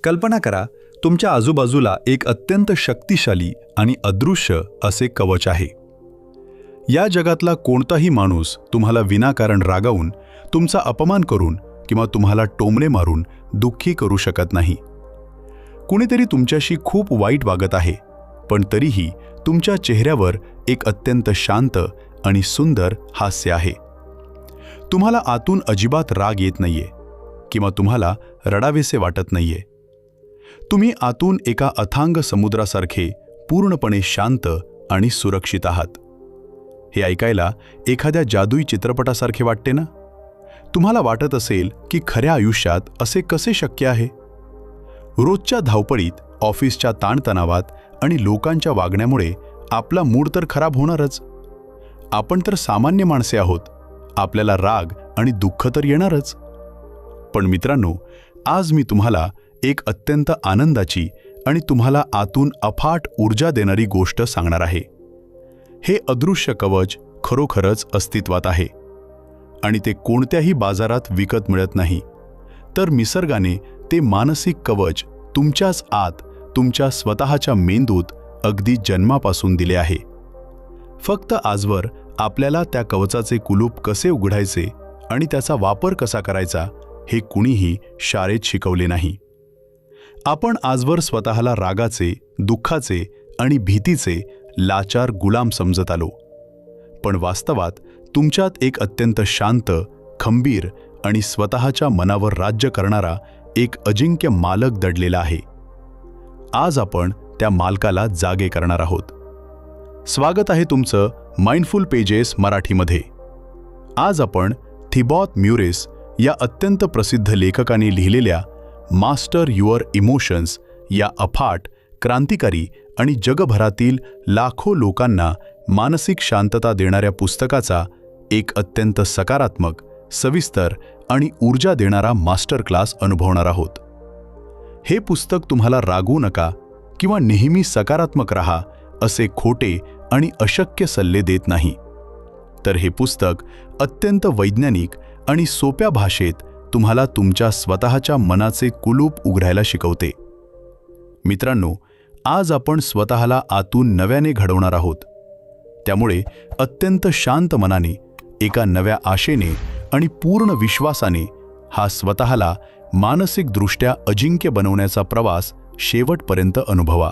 कल्पना करा, तुमच्या आजूबाजूला एक अत्यंत शक्तिशाली आणि अदृश्य असे कवच आहे. या जगातला कोणताही माणूस तुम्हाला विनाकारण रागावून, तुमचा अपमान करून किंवा तुम्हाला टोमणे मारून दुःखी करू शकत नाही. कुणीतरी तुमच्याशी खूप वाईट वागत आहे, पण तरीही तुमच्या चेहऱ्यावर एक अत्यंत शांत आणि सुंदर हास्य आहे. तुम्हाला आतून अजिबात राग येत नाहीये किंवा तुम्हाला रडावेसे वाटत नाहीये. तुम्ही आतून एका अथांग समुद्रासारखे पूर्णपणे शांत आणि सुरक्षित आहात. हे ऐकायला एखाद्या जादुई चित्रपटासारखे वाटते ना? तुम्हाला वाटत असेल की खऱ्या आयुष्यात असे कसे शक्य आहे? रोजच्या धावपळीत, ऑफिसच्या ताणतणावात आणि लोकांच्या वागण्यामुळे आपला मूड तर खराब होणारच. आपण तर सामान्य माणसे आहोत, आपल्याला राग आणि दुःख तर येणारच. पण मित्रांनो, आज मी तुम्हाला एक अत्यंत आनंदाची आणि तुम्हाला आतून अफाट ऊर्जा देणारी गोष्ट सांगणार आहे. हे अदृश्य कवच खरोखरच अस्तित्वात आहे आणि ते कोणत्याही बाजारात विकत मिळत नाही, तर निसर्गाने ते मानसिक कवच तुमच्याच आत, तुमच्या स्वतःच्या मेंदूत अगदी जन्मापासून दिले आहे. फक्त आजवर आपल्याला त्या कवचाचे कुलूप कसे उघडायचे आणि त्याचा वापर कसा करायचा हे कुणीही शाळेत शिकवले नाही. आपण आजवर स्वतःला रागाचे, दुःखाचे आणि भीतीचे लाचार गुलाम समजत आलो. पण वास्तवात तुमच्यात एक अत्यंत शांत, खंबीर आणि स्वतःच्या मनावर राज्य करणारा एक अजिंक्य मालक दडलेला आहे. आज आपण त्या मालकाला जागे करणार आहोत. स्वागत आहे तुमचं माइंडफुल पेजेस मराठीमध्ये. आज आपण थिबॉत म्युरेस या अत्यंत प्रसिद्ध लेखकाने लिहिलेल्या मास्टर युअर इमोशन्स या अफाट, क्रांतिकारी आणि जगभरातील लाखो लोकांना मानसिक शांतता देणाऱ्या पुस्तकाचा एक अत्यंत सकारात्मक, सविस्तर आणि ऊर्जा देणारा मास्टर क्लास अनुभवणार आहोत. हे पुस्तक तुम्हाला रागवू नका किंवा नेहमी सकारात्मक राहा असे खोटे आणि अशक्य सल्ले देत नाही, तर हे पुस्तक अत्यंत वैज्ञानिक आणि सोप्या भाषेत तुम्हाला तुमच्या स्वतःच्या मनाचे कुलूप उघडायला शिकवते. मित्रांनो, आज आपण स्वतःला आतून नव्याने घडवणार आहोत. त्यामुळे अत्यंत शांत मनाने, एका नव्या आशेने आणि पूर्ण विश्वासाने हा स्वतःला मानसिकदृष्ट्या अजिंक्य बनवण्याचा प्रवास शेवटपर्यंत अनुभवा.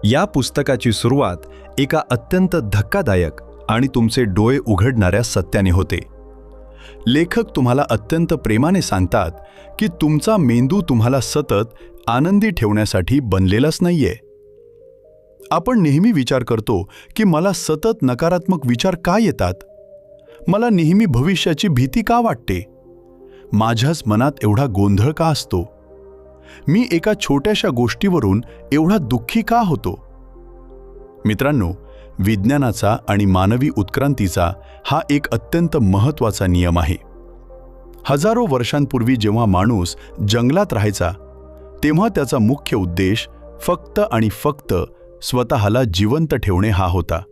या पुस्तकाची सुरुवात एका अत्यंत धक्कादायक आणि तुमचे डोळे उघडणाऱ्या सत्याने होते. लेखक तुम्हाला अत्यंत प्रेमाने सांगतात की तुमचा मेंदू तुम्हाला सतत आनंदी ठेवण्यासाठी बनलेलाच नाहीये. आपण नेहमी विचार करतो की मला सतत नकारात्मक विचार का येतात? मला नेहमी भविष्याची भीती का वाटते? माझ्याच मनात एवढा गोंधळ का असतो? मी एका छोट्याशा गोष्टीवरून एवढा दुःखी का होतो? मित्रांनो, विज्ञानाचा आणि मानवी उत्क्रांतीचा हा एक अत्यंत महत्त्वाचा नियम आहे. हजारो वर्षांपूर्वी जेव्हा माणूस जंगलात राहायचा, तेव्हा त्याचा मुख्य उद्देश फक्त आणि फक्त स्वतःला जिवंत ठेवणे हा होता.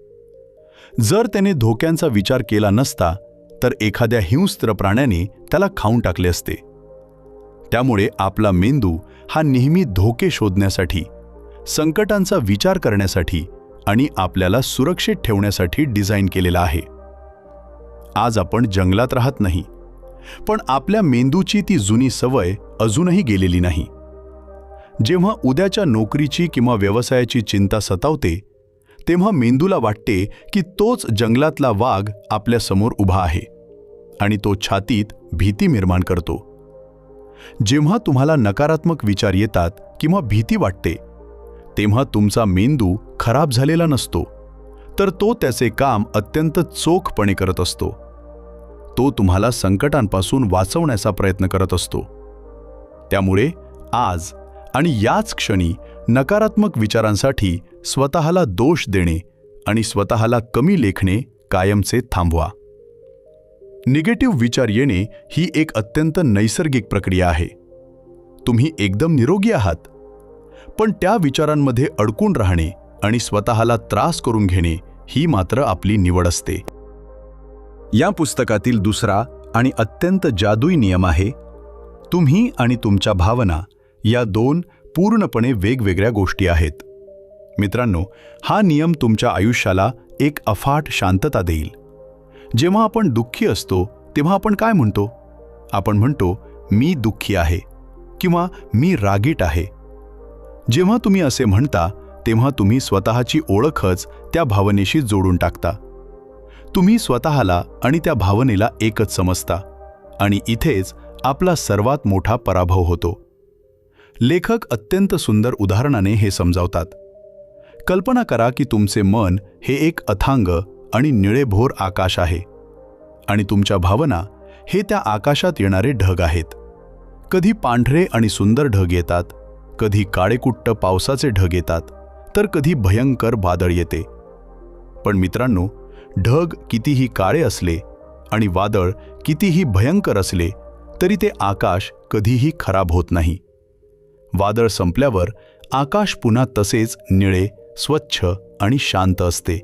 जर त्याने धोक्यांचा विचार केला नसता, तर एखाद्या हिंस्त्र प्राण्याने त्याला खाऊन टाकले असते. त्यामुळे आपला मेंदू हा नेहमी धोके शोधण्यासाठी, संकटांचा विचार करण्यासाठी आणि आपल्याला सुरक्षित ठेवण्यासाठी डिझाईन केलेला आहे. आज आपण जंगलात राहत नाही, पण आपल्या मेंदूची ती जुनी सवय अजूनही गेलेली नाही. जेव्हा उद्याच्या नोकरीची किंवा व्यवसायाची चिंता सतावते, तेव्हा मेंदूला वाटते की तोच जंगलातला वाघ आपल्या समोर उभा आहे आणि तो छातीत भीती निर्माण करतो. जेव्हा तुम्हाला नकारात्मक विचार येतात किंवा भीती वाटते, तेव्हा तुमचा मेंदू खराब झालेला नसतो, तर तो त्याचे काम अत्यंत चोखपणे करत असतो. तो तुम्हाला संकटांपासून वाचवण्याचा प्रयत्न करत असतो. त्यामुळे आज आणि याच क्षणी नकारात्मक विचारांसाठी स्वतःला दोष देणे आणि स्वतःला कमी लेखणे कायमचे थांबवा. निगेटिव्ह विचार येणे ही एक अत्यंत नैसर्गिक प्रक्रिया आहे. तुम्ही एकदम निरोगी आहात, पण त्या विचारांमध्ये अडकून राहणे आणि स्वतःला त्रास करून घेणे ही मात्र आपली निवड असते. या पुस्तकातील दुसरा आणि अत्यंत जादुई नियम आहे, तुम्ही आणि तुमच्या भावना या दोन पूर्णपणे वेगवेगळ्या गोष्टी आहेत. मित्रांनो, हा नियम तुमच्या आयुष्याला एक अफाट शांतता देईल. जेव्हा आपण दुःखी असतो तेव्हा आपण काय म्हणतो? आपण म्हणतो, मी दुःखी आहे किंवा मी रागीट आहे. जेव्हा तुम्ही असे म्हणता तेव्हा तुम्ही स्वतःची ओळखच त्या भावनेशी जोडून टाकता. तुम्ही स्वतःला आणि त्या भावनेला एकच समजता आणि इथेच आपला सर्वात मोठा पराभव होतो. लेखक अत्यंत सुंदर उदाहरणाने हे समजावतात. कल्पना करा की तुमचे मन हे एक अथांग आणि निळेभोर आकाश आहे आणि तुमच्या भावना हे त्या आकाशात येणारे ढग आहेत. कधी पांढरे आणि सुंदर ढग येतात, कधी काळेकुट्ट पावसाचे ढग येतात, तर कधी भयंकर वादळ येते. पण मित्रांनो, ढग कितीही काळे असले आणि वादळ कितीही भयंकर असले तरी ते आकाश कधीही खराब होत नाही. वादळ संपल्यावर आकाश पुन्हा तसेच निळे, स्वच्छ आणि शांत असते.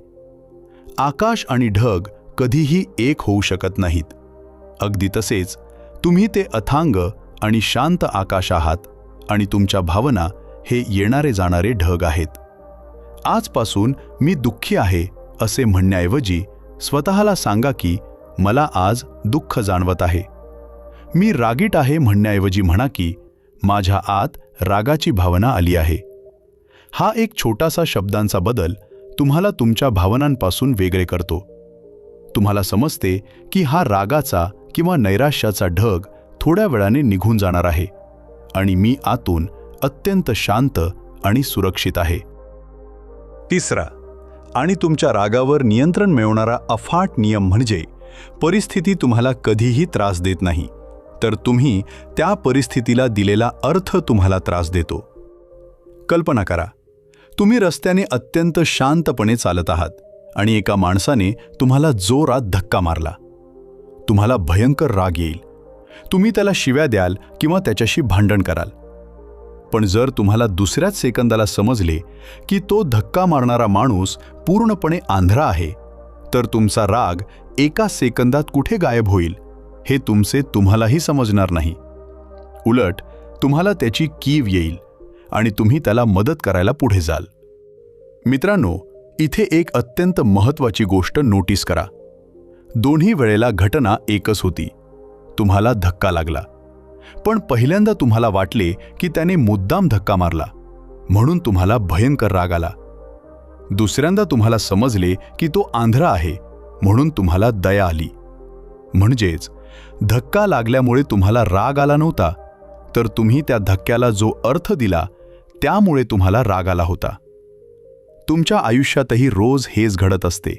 आकाश आणि ढग कधीही एक होऊ शकत नाहीत. अगदी तसेच तुम्ही ते अथांग आणि शांत आकाश आहात आणि तुमच्या भावना हे येणारे जाणारे ढग आहेत. आजपासून मी दुःखी आहे असे म्हणण्याऐवजी स्वतःला सांगा की मला आज दुःख जाणवत आहे. मी रागीट आहे म्हणण्याऐवजी म्हणा की माझ्या आत रागाची भावना आली आहे. हा एक छोटासा शब्दांचा बदल तुम्हाला तुमच्या भावनांपासून वेगळे करतो. तुम्हाला समजते की हा रागाचा किंवा नैराश्याचा ढग थोड्या वेळाने निघून जाणार आहे आणि मी आतून अत्यंत शांत आणि सुरक्षित आहे. तिसरा आणि तुमच्या रागावर नियंत्रण मिळवणारा अफाट नियम म्हणजे परिस्थिती तुम्हाला कधीही त्रास देत नाही, तर तुम्ही त्या परिस्थितीला दिलेला अर्थ तुम्हाला त्रास देतो. कल्पना करा, तुम्ही रस्त्याने अत्यंत शांतपणे चालत आहात आणि एका माणसाने तुम्हाला जोरात धक्का मारला. तुम्हाला भयंकर राग येईल. तुम्ही त्याला शिव्या द्याल किंवा त्याच्याशी भांडण कराल. पण जर तुम्हाला दुसऱ्याच सेकंदाला समजले की तो धक्का मारणारा माणूस पूर्णपणे आंधळा आहे, तर तुमचा राग एका सेकंदात कुठे गायब होईल हे तुम्हालाही समजणार नाही. उलट तुम्हाला त्याची कीव येईल आणि तुम्ही त्याला मदत करायला पुढे जाल. मित्रांनो, इथे एक अत्यंत महत्त्वाची गोष्ट नोटीस करा. दोन्ही वेळेला घटना एकच होती. तुम्हाला धक्का लागला, पण पहिल्यांदा तुम्हाला वाटले की त्याने मुद्दाम धक्का मारला म्हणून तुम्हाला भयंकर राग आला. दुसऱ्यांदा तुम्हाला समजले की तो आंधळा आहे म्हणून तुम्हाला दया आली. म्हणजेच धक्का लागल्यामुळे तुम्हाला राग आला नव्हता, तर तुम्ही त्या धक्क्याला जो अर्थ दिला त्यामुळे तुम्हाला राग आला होता. तुमच्या आयुष्यातही रोज हेच घडत असते.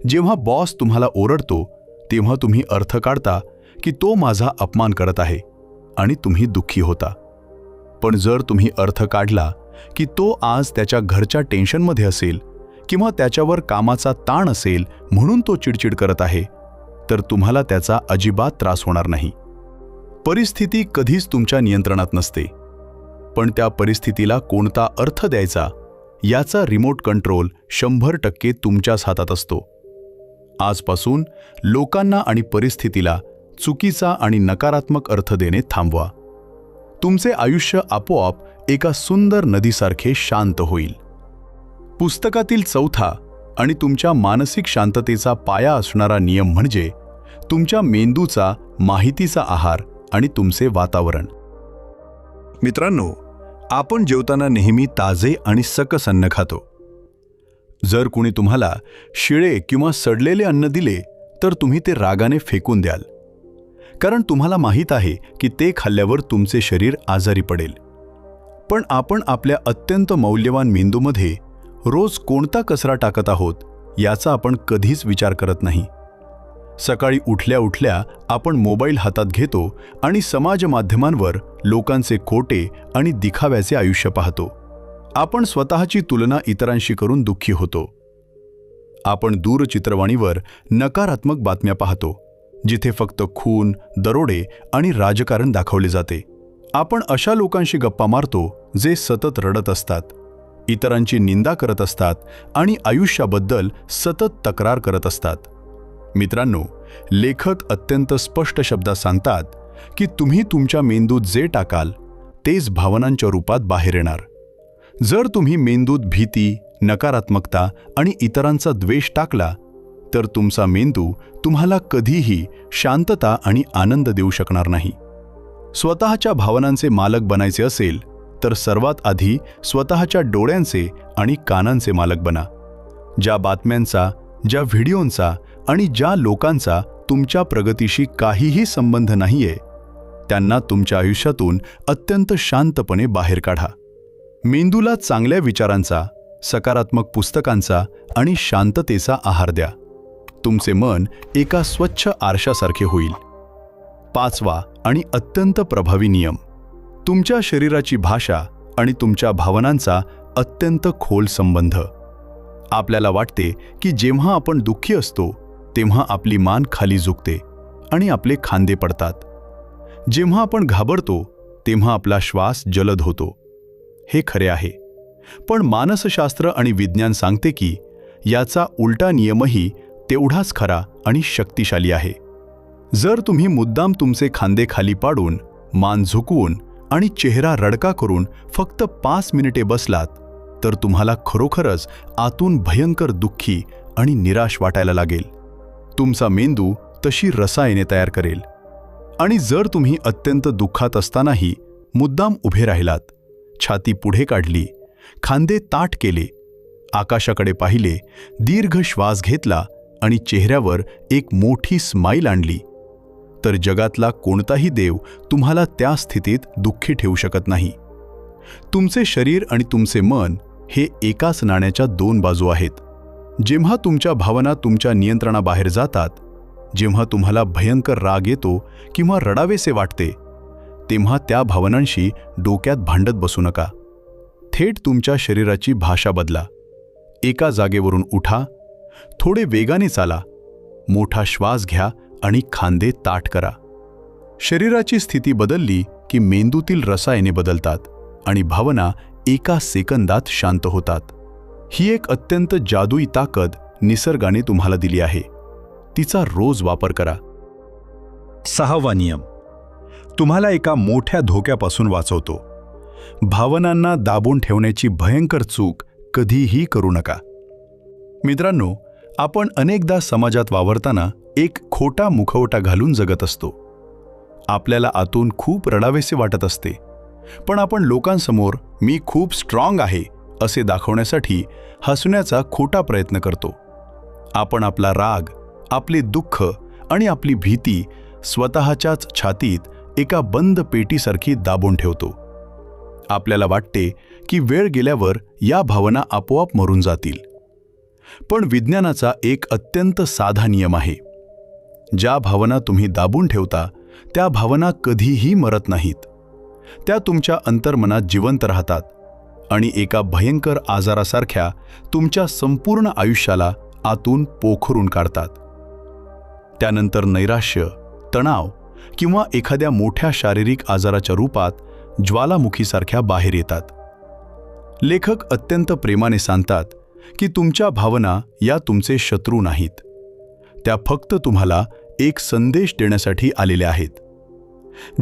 जेव्हा बॉस तुम्हाला ओरडतो तेव्हा तुम्ही अर्थ काढता की तो माझा अपमान करत आहे आणि तुम्ही दुःखी होता. पण जर तुम्ही अर्थ काढला की तो आज त्याच्या घरच्या टेन्शनमध्ये असेल किंवा त्याच्यावर कामाचा ताण असेल म्हणून तो चिडचिड करत आहे, तर तुम्हाला त्याचा अजिबात त्रास होणार नाही. परिस्थिती कधीच तुमच्या नियंत्रणात नसते, पण त्या परिस्थितीला कोणता अर्थ द्यायचा याचा रिमोट कंट्रोल 100% तुमच्याच हातात असतो. आजपासून लोकांना आणि परिस्थितीला चुकीचा आणि नकारात्मक अर्थ देणे थांबवा. तुमचे आयुष्य आपोआप एका सुंदर नदीसारखे शांत होईल. पुस्तकातील चौथा आणि तुमच्या मानसिक शांततेचा पाया असणारा नियम म्हणजे तुमच्या मेंदूचा माहितीचा आहार आणि तुमचे वातावरण. मित्रांनो, आपण जेवताना नेहमी ताजे आणि सकस अन्न खातो. जर कुणी तुम्हाला शिळे किंवा सडलेले अन्न दिले तर तुम्ही ते रागाने फेकून द्याल, कारण तुम्हाला माहीत आहे की ते खाल्ल्यावर तुमचे शरीर आजारी पडेल. पण आपण आपल्या अत्यंत मौल्यवान मेंदूमध्ये रोज कोणता कचरा टाकत आहोत याचा आपण कधीच विचार करत नाही. सकाळी उठल्या उठल्या आपण मोबाईल हातात घेतो आणि समाज माध्यमांवर लोकांचे खोटे आणि दिखाव्याचे आयुष्य पाहतो. आपण स्वतःची तुलना इतरांशी करून दुःखी होतो. आपण दूरचित्रवाणीवर नकारात्मक बातम्या पाहतो, जिथे फक्त खून, दरोडे आणि राजकारण दाखवले जाते. आपण अशा लोकांशी गप्पा मारतो जे सतत रडत असतात, इतरांची निंदा करत असतात आणि आयुष्याबद्दल सतत तक्रार करत असतात. मित्रांनो, लेखक अत्यंत स्पष्ट शब्दात सांगतात की तुम्ही तुमच्या मेंदूत जे टाकाल तेच भावनांच्या रूपात बाहेर येणार. जर तुम्ही मेंदूत भीती, नकारात्मकता आणि इतरांचा द्वेष टाकला तर तुमचा मेंदू तुम्हाला कधीही शांतता आणि आनंद देऊ शकणार नाही. स्वतःच्या भावनांचे मालक बनायचे असेल तर सर्वात आधी स्वतःच्या डोळ्यांचे आणि कानांचे मालक बना. ज्या बातम्यांचा, ज्या व्हिडिओंचा आणि ज्या लोकांचा तुमच्या प्रगतीशी काहीही संबंध नाहीये त्यांना तुमच्या आयुष्यातून अत्यंत शांतपणे बाहेर काढा. मेंदूला चांगल्या विचारांचा, सकारात्मक पुस्तकांचा आणि शांततेचा आहार द्या. तुमचे मन एका स्वच्छ आरशासारखे होईल. 5वा आणि अत्यंत प्रभावी नियम, तुमच्या शरीराची भाषा आणि तुमच्या भावनांचा अत्यंत खोल संबंध. आपल्याला वाटते की जेव्हा आपण दुःखी असतो तेव्हा आपली मान खाली झुकते आणि आपले खांदे पडतात. जेव्हा आपण घाबरतो तेव्हा आपला श्वास जलद होतो. हे खरे आहे, पण मानसशास्त्र आणि विज्ञान सांगते की याचा उलटा नियमही तेवढाच खरा आणि शक्तिशाली आहे. जर तुम्ही मुद्दाम तुमचे खांदे खाली पाडून, मान झुकवून आणि चेहरा रडका करून फक्त 5 मिनिटे बसलात तर तुम्हाला खरोखरच आतून भयंकर दुःखी आणि निराश वाटायला लागेल. तुमचा मेंदू तशी रसायने तयार करेल. आणि जर तुम्ही अत्यंत दुःखात असतानाही मुद्दाम उभे राहिलात, छाती पुढे काढली, खांदे ताठ केले, आकाशाकडे पाहिले, दीर्घ श्वास घेतला आणि चेहऱ्यावर एक मोठी स्माईल आणली तर जगातला कोणताही देव तुम्हाला त्या स्थितीत दुःखी ठेवू शकत नाही. तुमचे शरीर आणि तुमचे मन हे एकाच नाण्याच्या 2 बाजू आहेत. जेव्हा तुमच्या भावना तुमच्या नियंत्रणाबाहेर जातात, जेव्हा तुम्हाला भयंकर राग येतो किंवा रडावेसे वाटते, तेव्हा त्या भावनांशी डोक्यात भांडत बसू नका. थेट तुमच्या शरीराची भाषा बदला. एका जागेवरून उठा, थोडे वेगाने चाला, मोठा श्वास घ्या आणि खांदे ताठ करा. शरीराची स्थिती बदलली की मेंदूतील रसायने बदलतात आणि भावना एका सेकंदात शांत होतात. ही एक अत्यंत जादुई ताकद निसर्गाने तुम्हाला दिली आहे. तिचा रोज वापर करा. 6वा नियम तुम्हाला एका मोठ्या धोक्यापासून वाचवतो. भावनांना दाबून ठेवण्याची भयंकर चूक कधीही करू नका. मित्रांनो, आपण अनेकदा समाजात वावरताना एक खोटा मुखवटा घालून जगत असतो. आपल्याला आतून खूप रडावेसे वाटत असते, पण आपण लोकांसमोर मी खूप स्ट्रॉंग आहे असे दाखवण्यासाठी हसण्याचा खोटा प्रयत्न करतो. आपण आपला राग, आपले दुःख आणि आपली भीती स्वतःच्याच छातीत एका बंद पेटीसारखी दाबून ठेवतो. आपल्याला वाटते की वेळ गेल्यावर या भावना आपोआप मरून जातील. पण विज्ञानाचा एक अत्यंत साधा नियम आहे. ज्या भावना तुम्ही दाबून ठेवता त्या भावना कधीही मरत नाहीत. त्या तुमच्या अंतर्मनात जिवंत राहतात आणि एका भयंकर आजारासारख्या तुमच्या संपूर्ण आयुष्याला आतून पोखरून काढतात. त्यानंतर नैराश्य, तणाव किंवा एखाद्या मोठ्या शारीरिक आजाराच्या रूपात ज्वालामुखीसारख्या बाहेर येतात. लेखक अत्यंत प्रेमाने सांगतात की तुमच्या भावना या तुमचे शत्रू नाहीत. त्या फक्त तुम्हाला एक संदेश देण्यासाठी आलेल्या आहेत.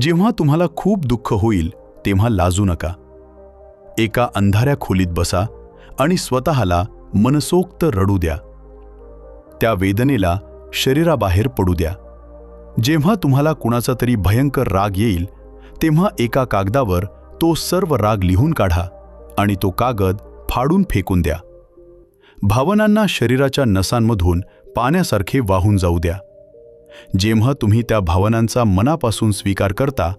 जेव्हा तुम्हाला खूप दुःख होईल तेव्हा लाजू नका. एका अंधाऱ्या खोलीत बसा आणि स्वतःला मनसोक्त रडू द्या. त्या वेदनेला शरीराबाहेर पडू द्या. जेव्हा तुम्हाला कुणाचा तरी भयंकर राग येईल तेव्हा एका कागदावर तो सर्व राग लिहून काढा आणि तो कागद फाडून फेकून द्या. भावनांना शरीराच्या नसांमधून पाण्यासारखे वाहून जाऊ द्या. जेव्हा तुम्ही त्या भावनांचा मनापासून स्वीकार करता,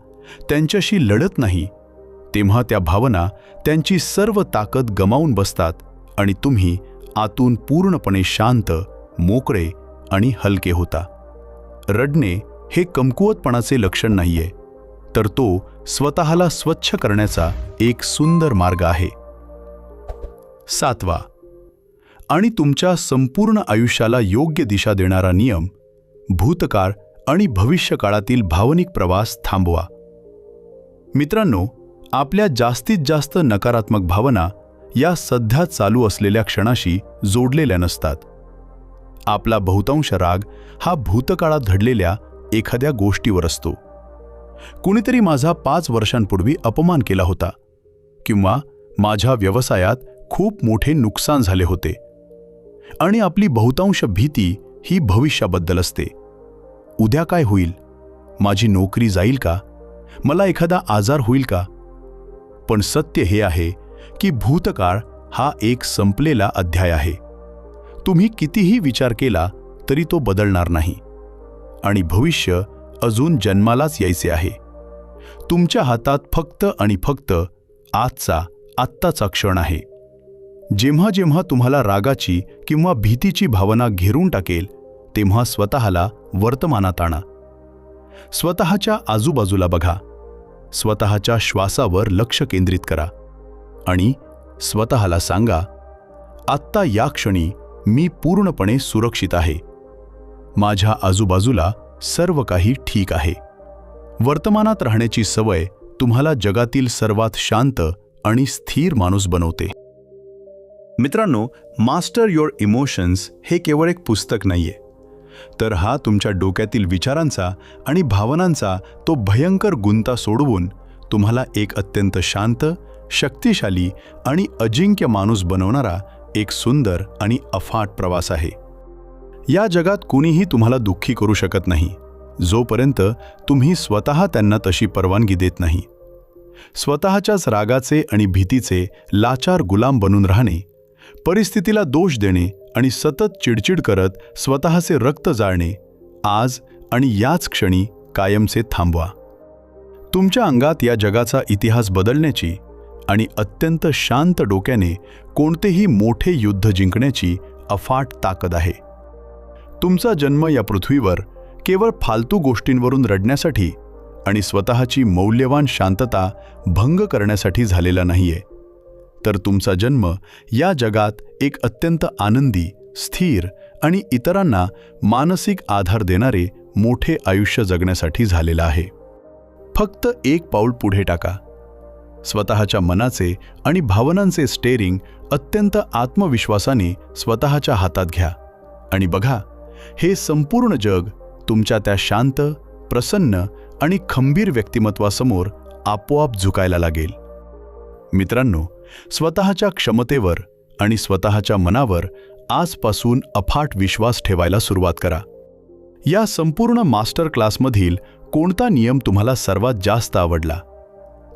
त्यांच्याशी लढत नाही, तेव्हा त्या भावना त्यांची सर्व ताकद गमावून बसतात आणि तुम्ही आतून पूर्णपणे शांत, मोकळे आणि हलके होता. रडणे हे कमकुवतपणाचे लक्षण नाहीये, तर तो स्वतःला स्वच्छ करण्याचा एक सुंदर मार्ग आहे. 7वा आणि तुमच्या संपूर्ण आयुष्याला योग्य दिशा देणारा नियम, भूतकाळ आणि भविष्यकाळातील भावनिक प्रवास थांबवा. मित्रांनो, आपल्या जास्तीत जास्त नकारात्मक भावना या सध्या चालू असलेल्या क्षणाशी जोडलेल्या नसतात. आपला बहुतांश राग हा भूतकाळात घडलेल्या एखाद्या गोष्टीवर असतो. कुणीतरी माझा 5 वर्षांपूर्वी अपमान केला होता, किंवा माझ्या व्यवसायात खूप मोठे नुकसान झाले होते. आणि आपली बहुतांश भीती ही भविष्याबद्दल असते. उद्या काय होईल? माझी नोकरी जाईल का? मला एखादा आजार होईल का? पण सत्य हे आहे की भूतकाळ हा एक संपलेला अध्याय आहे. तुम्ही कितीही विचार केला तरी तो बदलणार नाही. आणि भविष्य अजून जन्मालाच यायचे आहे. तुमच्या हातात फक्त आणि फक्त आत्ताचा क्षण आहे. जेव्हा जेव्हा तुम्हाला रागाची किंवा भीतीची भावना घेरून टाकेल, तेव्हा स्वतःला वर्तमानात आणा. स्वतःच्या आजूबाजूला बघा. स्वतःच्या श्वासावर लक्ष केंद्रित करा आणि स्वतःला सांगा, आत्ता या क्षणी मी पूर्णपणे सुरक्षित आहे. माझ्या आजूबाजूला सर्व काही ठीक आहे. वर्तमानात राहण्याची सवय तुम्हाला जगातील सर्वात शांत आणि स्थिर माणूस बनवते. मित्रांनो, मास्टर युअर इमोशन्स हे केवळ एक पुस्तक नाहीये, तर हा तुमच्या डोक्यातील विचारांचा आणि भावनांचा तो भयंकर गुंता सोडवून तुम्हाला एक अत्यंत शांत, शक्तिशाली आणि अजिंक्य माणूस बनवणारा एक सुंदर आणि अफाट प्रवास आहे. या जगात कुणीही तुम्हाला दुःखी करू शकत नाही, जोपर्यंत तुम्ही स्वतः त्यांना तशी परवानगी देत नाही. स्वतःच्याच रागाचे आणि भीतीचे लाचार गुलाम बनून राहणे, परिस्थितीला दोष देणे आणि सतत चिडचिड करत स्वतःचे रक्त जाळणे, आज आणि याच क्षणी कायमचे थांबवा. तुमच्या अंगात या जगाचा इतिहास बदलण्याची आणि अत्यंत शांत डोक्याने कोणतेही मोठे युद्ध जिंकण्याची अफाट ताकद आहे. तुमचा जन्म या पृथ्वीवर केवळ फालतू गोष्टींवरून रडण्यासाठी आणि स्वतःची मौल्यवान शांतता भंग करण्यासाठी झालेला नाहीये, तर तुमचा जन्म या जगात एक अत्यंत आनंदी, स्थिर आणि इतरांना मानसिक आधार देणारे मोठे आयुष्य जगण्यासाठी झालेला आहे. फक्त एक पाऊल पुढे टाका. स्वतःच्या मनाचे आणि भावनांचे स्टेअरिंग अत्यंत आत्मविश्वासाने स्वतःच्या हातात घ्या आणि बघा, हे संपूर्ण जग तुमच्या त्या शांत, प्रसन्न आणि खंबीर व्यक्तिमत्वासमोर आपोआप झुकायला लागेल. मित्रांनो, स्वतःच्या क्षमतेवर आणि स्वतःच्या मनावर आजपासून अफाट विश्वास ठेवायला सुरुवात करा. या संपूर्ण मास्टर क्लासमधील कोणता नियम तुम्हाला सर्वात जास्त आवडला,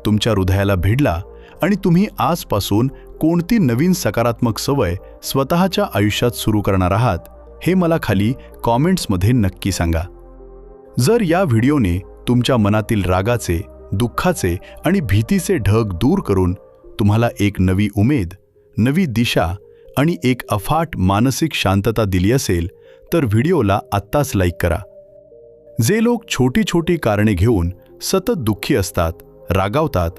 तुमच्या हृदयाला भिडला आणि तुम्ही आजपासून कोणती नवीन सकारात्मक सवय स्वतःच्या आयुष्यात सुरू करणार आहात, हे मला खाली कॉमेंट्समध्ये नक्की सांगा. जर या व्हिडिओने तुमच्या मनातील रागाचे, दुःखाचे आणि भीतीचे ढग दूर करून तुम्हाला एक नवी उमेद, नवी दिशा आणि एक अफाट मानसिक शांतता दिली असेल, तर व्हिडिओला आत्ताच लाईक करा. जे लोक छोटी छोटी कारणे घेऊन सतत दुःखी असतात, रागावतात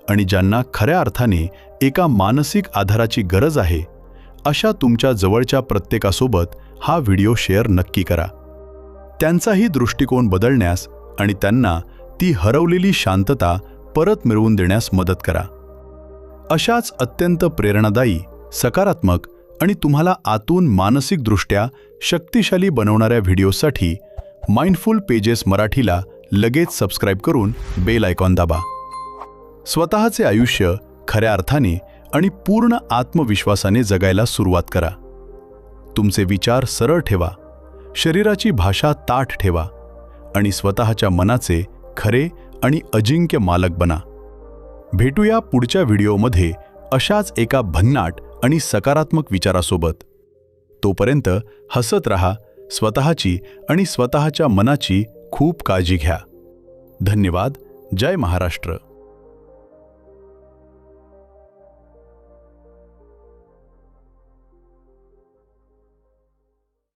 आणि ज्यांना खऱ्या अर्थाने एका मानसिक आधाराची गरज आहे, अशा तुमच्या जवळच्या प्रत्येकासोबत हा व्हिडिओ शेअर नक्की करा. त्यांचाही दृष्टिकोन बदलण्यास आणि त्यांना ती हरवलेली शांतता परत मिळवून देण्यास मदत करा. अशाच अत्यंत प्रेरणादायी, सकारात्मक आणि तुम्हाला आतून मानसिकदृष्ट्या शक्तिशाली बनवणाऱ्या व्हिडिओसाठी माइंडफुल पेजेस मराठीला लगेच सबस्क्राईब करून बेल आयकॉन दाबा. स्वतःचे आयुष्य खऱ्या अर्थाने आणि पूर्ण आत्मविश्वासाने जगायला सुरुवात करा. तुमचे विचार सरळ ठेवा, शरीराची भाषा ताठ ठेवा आणि स्वतःच्या मनाचे खरे आणि अजिंक्य मालक बना. भेटूया पुढच्या व्हिडिओमध्ये अशाच एका भन्नाट आणि सकारात्मक विचारासोबत. तोपर्यंत हसत रहा, स्वतःची आणि स्वतःच्या मनाची खूप काळजी घ्या. धन्यवाद. जय महाराष्ट्र.